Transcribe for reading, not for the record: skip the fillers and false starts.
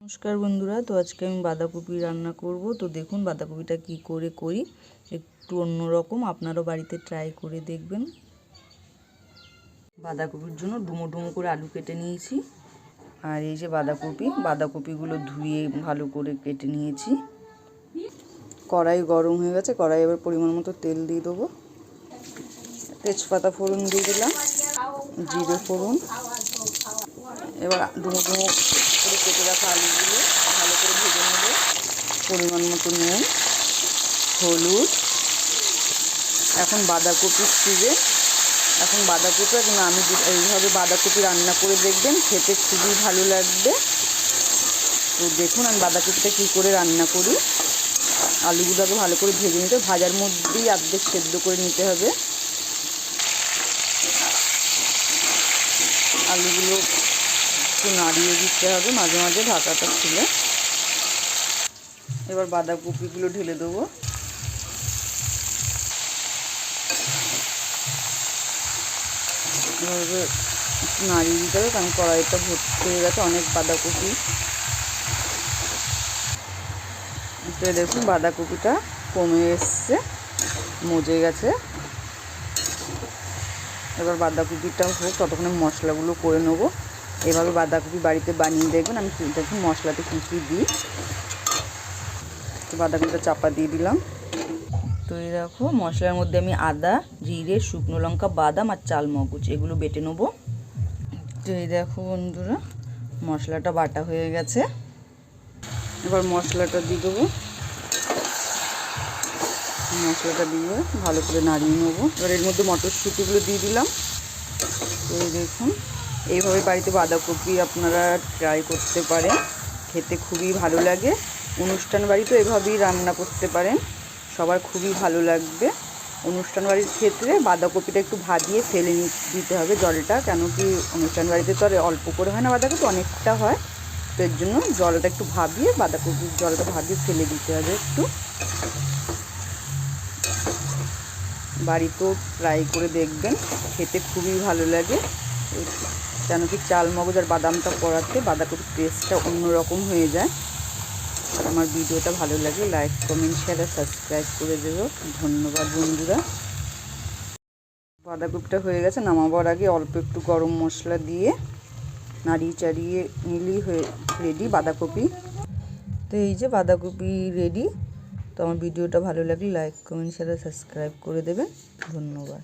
নমস্কার বন্ধুরা, তো আজকে আমি বাঁধাকপি রান্না করব। তো দেখুন বাঁধাকপিটা কি করে করি, একটু অন্যরকম, আপনারাও বাড়িতে ট্রাই করে দেখবেন। বাঁধাকপির জন্য ডুমো ডুমো করে আলু কেটে নিয়েছি, আর এই যে বাঁধাকপিগুলো ধুয়ে ভালো করে কেটে নিয়েছি। কড়াই গরম হয়ে গেছে, কড়াই এবার পরিমাণ মতো তেল দিয়ে দেবো। তেজপাতা ফোড়ন দিয়ে দিলাম, জিরে ফোড়ন। এবার ডুমো ডুমো করে কেটে রাখা আলুগুলো ভালো করে ভেজে নেব। পরিমাণ মতো নুন, হলুদ। এখন বাঁধাকপির সিজে, এখন বাঁধাকপি এখন আমি এইভাবে বাঁধাকপি রান্না করে দেখবেন, খেতে খুবই ভালো লাগবে। তো দেখুন আমি বাঁধাকপিটা কী করে রান্না করি। আলুগুলোকে ভালো করে ভেজে নিতে, ভাজার মধ্যেই অর্ধেক সেদ্ধ করে নিতে হবে। আলুগুলো একটু নাড়িয়ে দিতে হবে মাঝে মাঝে ঢাকাটা খুলে। এবার বাঁধাকপিগুলো ঢেলে দেবো। এভাবে একটু নাড়িয়ে দিতে হবে, কারণ কড়াইটা ভর্তি হয়ে গেছে অনেক বাঁধাকপি। দেখুন বাঁধাকপিটা কমে এসছে, মজে গেছে। এবার বাঁধাকপিটা হোক, ততক্ষণে মশলাগুলো করে নেবো। এভাবে বাঁধাকপি বাড়িতে বানিয়ে দেখবেন। আমি দেখুন মশলাতে কী কী দিই। তো বাঁধাকপিটা চাপা দিয়ে দিলাম। তো এই দেখো মশলার মধ্যে আমি আদা, জিরে, শুকনো লঙ্কা, বাদাম আর চালমগজ এগুলো বেটে নেবো। তো এই দেখো বন্ধুরা মশলাটা বাটা হয়ে গেছে। এবার মশলাটা দিয়ে দেবো। মশলাটা দিয়ে ভালো করে নাড়িয়ে নেবো। এবার এর মধ্যে মটরশুঁটিগুলো দিয়ে দিলাম। তো দেখুন এইভাবে বাড়িতে বাঁধাকপি আপনারা ট্রাই করতে পারেন, খেতে খুবই ভালো লাগে। অনুষ্ঠান বাড়িতেও এভাবেই রান্না করতে পারেন, সবার খুবই ভালো লাগবে। অনুষ্ঠান বাড়ির ক্ষেত্রে বাঁধাকপিটা একটু ভাজিয়ে ফেলে দিতে হবে জলটা, কেন কি অনুষ্ঠান বাড়িতে তো আর অল্প করে হয় না, বাঁধাকপি অনেকটা হয়। তো এর জন্য জলটা একটু ভাবিয়ে, বাঁধাকপির জলটা ভাবিয়ে ফেলে দিতে হবে একটু। বাড়িতেও ট্রাই করে দেখবেন, খেতে খুবই ভালো লাগে। কেন কি চালমগজ আর বাদামটা পড়াতে বাঁধাকপির টেস্টটা অন্যরকম হয়ে যায়। আমার ভিডিওটা ভালো লাগে লাইক, কমেন্ট, শেয়ার আর সাবস্ক্রাইব করে দেবো। ধন্যবাদ বন্ধুরা। বাঁধাকপিটা হয়ে গেছে, নামাবার আগে অল্প একটু গরম মশলা দিয়ে নাড়িয়ে চাড়িয়ে নিলেই হয়ে রেডি বাঁধাকপি। তো এই যে বাঁধাকপি রেডি। তো আমার ভিডিওটা ভালো লাগলে লাইক, কমেন্ট, শেয়ার আর সাবস্ক্রাইব করে দেবেন। ধন্যবাদ।